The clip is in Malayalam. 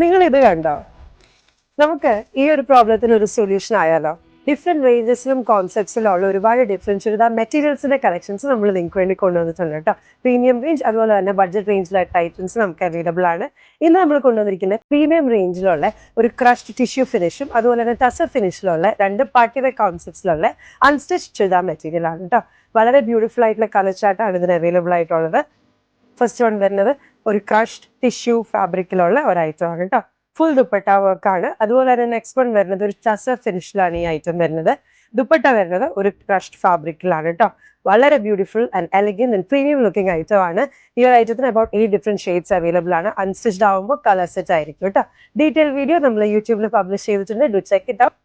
നിങ്ങൾ ഇത് കണ്ടോ? നമുക്ക് ഈ ഒരു പ്രോബ്ലത്തിന് ഒരു സൊല്യൂഷൻ ആയാലോ? ഡിഫറെന്റ് റേഞ്ചസിലും കോൺസെപ്റ്റ്സിലുള്ള ഒരുപാട് ഡിഫറൻസ് ചെയ്ത മെറ്റീരിയൽസിന്റെ കളക്ഷൻസ് നമ്മൾ നിങ്ങൾക്ക് വേണ്ടി കൊണ്ടുവന്നിട്ടുണ്ട് കേട്ടോ. പ്രീമിയം റേഞ്ച് അതുപോലെ തന്നെ ബഡ്ജറ്റ് റേഞ്ചിലായിട്ട് ഐറ്റംസ് നമുക്ക് അവൈലബിൾ ആണ്. ഇന്ന് നമ്മൾ കൊണ്ടുവന്നിരിക്കുന്നത് പ്രീമിയം റേഞ്ചിലുള്ള ഒരു ക്രഷ്ഡ് ടിഷ്യൂ ഫിനിഷും അതുപോലെ തന്നെ ടസർ ഫിനിഷിലുള്ള രണ്ട് പാർട്ടി വെയർ കോൺസെപ്റ്റ്സിലുള്ള അൺസ്റ്റിച്ച് ചുരിദാർ മെറ്റീരിയൽ ആണ് കേട്ടോ. വളരെ ബ്യൂട്ടിഫുൾ ആയിട്ടുള്ള കളർ ചാർട്ടാണ് ഇതിന് അവൈലബിൾ ആയിട്ടുള്ളത്. ഫസ്റ്റ് വൺ വരുന്നത് ഒരു ക്രഷ്ഡ് ടിഷ്യൂ ഫാബ്രിക്കിലുള്ള ഒരു ഐറ്റം ആണ് കേട്ടോ. ഫുൾ ദുപ്പട്ട വർക്കാണ്. അതുപോലെ തന്നെ നെക്സ്റ്റ് വൺ വരുന്നത് ഒരു ടസർ ഫിനിഷിലാണ് ഈ ഐറ്റം വരുന്നത്. ദുപ്പട്ട വരുന്നത് ഒരു ക്രഷ്ഡ് ഫാബ്രിക്കിലാണ് കേട്ടോ. വളരെ beautiful and elegant and premium looking item ആണ്. ഈ ഒരു ഐറ്റത്തിന് അബൌട്ട് 8 ഡിഫറെന്റ് ഷെയ്ഡ്സ് അവൈലബിൾ ആണ്. അൺസ്റ്റിച്ച്ഡ് ആകുമ്പോൾ കളർ സെറ്റ് ആയിരിക്കും കേട്ടോ. ഡീറ്റെയിൽ വീഡിയോ നമ്മൾ യൂട്യൂബിൽ പബ്ലിഷ് ചെയ്തിട്ടുണ്ട്. Do check it out.